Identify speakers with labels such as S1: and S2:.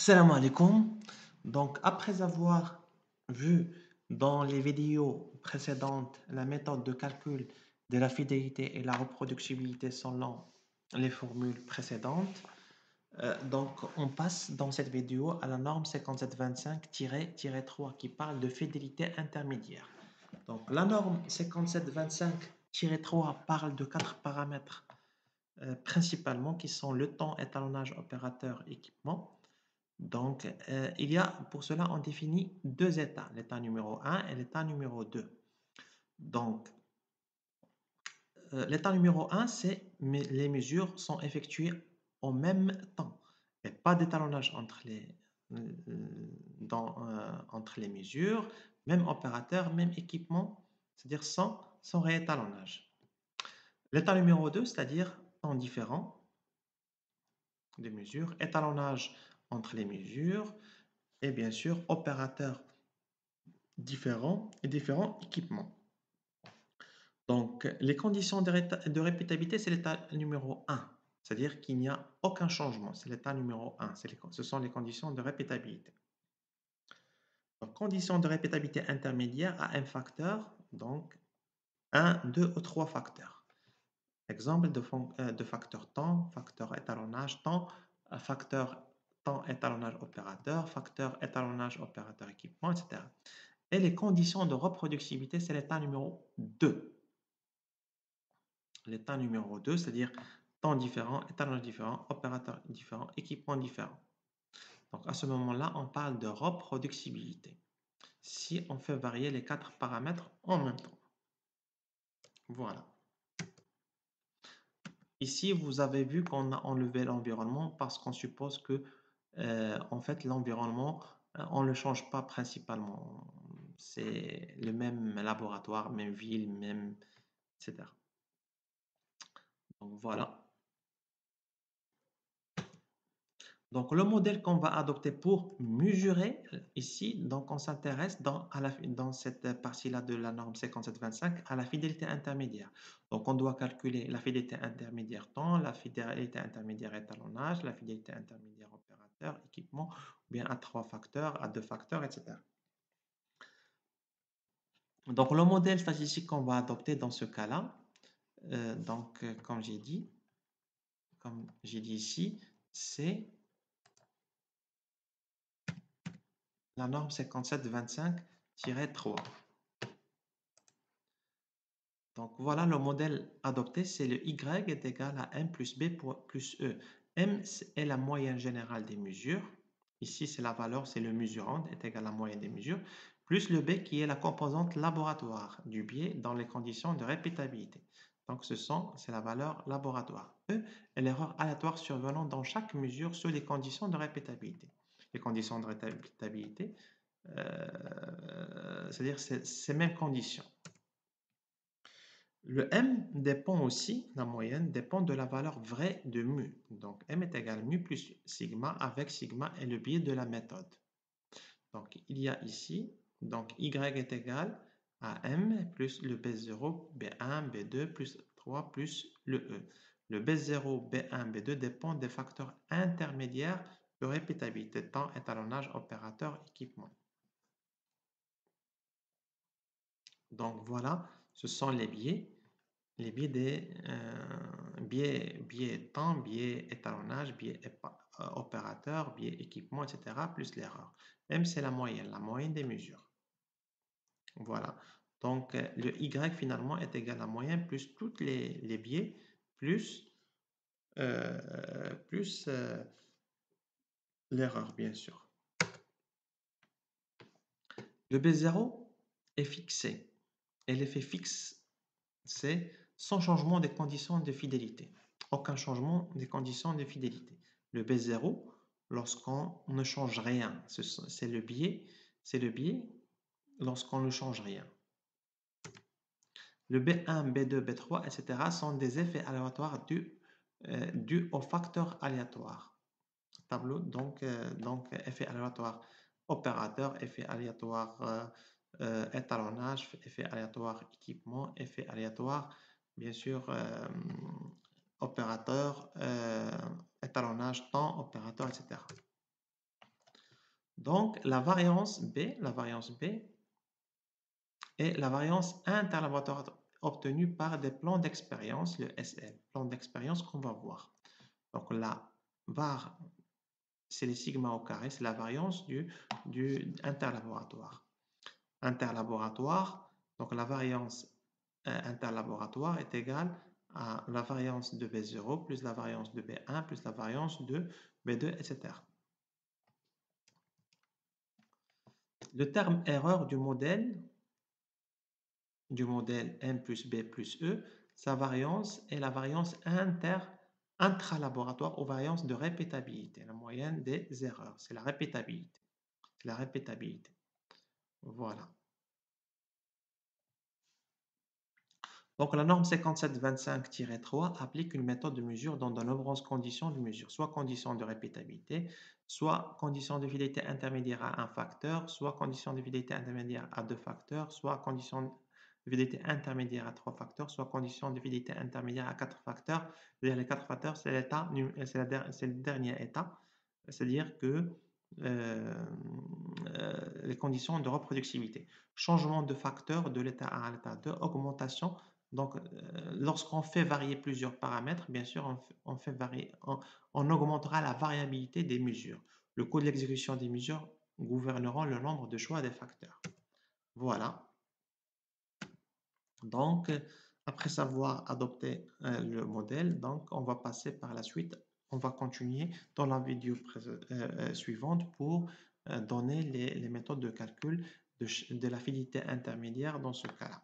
S1: Salam alaikum. Donc, après avoir vu dans les vidéos précédentes la méthode de calcul de la fidélité et la reproductibilité selon les formules précédentes, donc on passe dans cette vidéo à la norme 5725-3 qui parle de fidélité intermédiaire. Donc, la norme 5725-3 parle de quatre paramètres principalement qui sont le temps, étalonnage, opérateur, équipement. Donc, il y a, pour cela, on définit deux états, l'état numéro 1 et l'état numéro 2. Donc, l'état numéro 1, c'est les mesures sont effectuées en même temps et pas d'étalonnage entre les mesures, même opérateur, même équipement, c'est-à-dire sans réétalonnage. L'état numéro 2, c'est-à-dire temps différent des mesures, étalonnage entre les mesures et bien sûr opérateur différents et différents équipements. Donc, les conditions de répétabilité, c'est l'état numéro 1, c'est-à-dire qu'il n'y a aucun changement, c'est l'état numéro 1, ce sont les conditions de répétabilité. Donc, conditions de répétabilité intermédiaire à un facteur, donc 1, 2 ou 3 facteurs. Exemple de facteur temps, facteur étalonnage temps, facteur temps étalonnage opérateur, facteur étalonnage opérateur équipement, etc. Et les conditions de reproductibilité, c'est l'état numéro 2. L'état numéro 2, c'est-à-dire temps différent, étalonnage différent, opérateur différent, équipement différent. Donc à ce moment-là, on parle de reproductibilité. Si on fait varier les quatre paramètres en même temps. Voilà. Ici, vous avez vu qu'on a enlevé l'environnement parce qu'on suppose que en fait, l'environnement, on ne le change pas principalement. C'est le même laboratoire, même ville, même, etc. Donc voilà. Donc le modèle qu'on va adopter pour mesurer ici, donc on s'intéresse dans cette partie-là de la norme 5725 à la fidélité intermédiaire. Donc on doit calculer la fidélité intermédiaire temps, la fidélité intermédiaire étalonnage, la fidélité intermédiaire opérateur, équipement, ou bien à 3 facteurs, à 2 facteurs, etc. Donc le modèle statistique qu'on va adopter dans ce cas-là, comme j'ai dit ici, c'est la norme 5725-3. Donc voilà le modèle adopté, c'est le Y est égal à M plus B plus E. M est la moyenne générale des mesures. Ici, c'est la valeur, c'est le mesurand, est égal à la moyenne des mesures, plus le B qui est la composante laboratoire du biais dans les conditions de répétabilité. Donc c'est la valeur laboratoire. E est l'erreur aléatoire survenant dans chaque mesure sous les conditions de répétabilité. Les conditions de répétabilité, c'est-à-dire ces mêmes conditions. Le M dépend aussi, la moyenne dépend de la valeur vraie de mu. Donc M est égal à mu plus sigma avec sigma est le biais de la méthode. Donc il y a ici, donc Y est égal à M plus le B0, B1, B2 plus 3 plus le E. Le B0, B1, B2 dépend des facteurs intermédiaires de répétabilité, temps, étalonnage, opérateur, équipement. Donc voilà, ce sont les biais. Les biais des biais temps, biais étalonnage, biais opérateur, biais équipement, etc., plus l'erreur. M, c'est la moyenne des mesures. Voilà. Donc, le Y finalement est égal à la moyenne plus tous les biais, plus l'erreur, bien sûr. Le B0 est fixé. Et l'effet fixe, c'est sans changement des conditions de fidélité. Aucun changement des conditions de fidélité. Le B0, lorsqu'on ne change rien, c'est le biais lorsqu'on ne change rien. Le B1, B2, B3, etc. sont des effets aléatoires dus aux facteurs aléatoires. Tableau, donc effet aléatoire opérateur, effet aléatoire étalonnage, effet aléatoire équipement, effet aléatoire, bien sûr, opérateur, étalonnage, temps, opérateur, etc. Donc, la variance B est la variance interlaboratoire obtenue par des plans d'expérience, le SL, plan d'expérience qu'on va voir. Donc, la var, c'est les sigma au carré, c'est la variance du interlaboratoire. Interlaboratoire, donc la variance interlaboratoire est égale à la variance de B0 plus la variance de B1 plus la variance de B2, etc. Le terme erreur du modèle M plus B plus E, sa variance est la variance intralaboratoire aux variances de répétabilité. La moyenne des erreurs, c'est la répétabilité. C'est la répétabilité. Voilà. Donc, la norme 5725-3 applique une méthode de mesure dans de nombreuses conditions de mesure, soit conditions de répétabilité, soit conditions de fidélité intermédiaire à un facteur, soit conditions de fidélité intermédiaire à deux facteurs, soit conditions de fidélité intermédiaire à trois facteurs, soit conditions de fidélité intermédiaire à quatre facteurs. C'est-à-dire les quatre facteurs, c'est le dernier état, c'est-à-dire que les conditions de reproductibilité. Changement de facteur de l'état 1 à l'état 2, augmentation. Donc, lorsqu'on fait varier plusieurs paramètres, bien sûr, on augmentera la variabilité des mesures. Le coût de l'exécution des mesures gouverneront le nombre de choix des facteurs. Voilà. Donc, après avoir adopté le modèle, donc, on va passer par la suite. On va continuer dans la vidéo suivante pour donner les méthodes de calcul de la fidélité intermédiaire dans ce cas-là.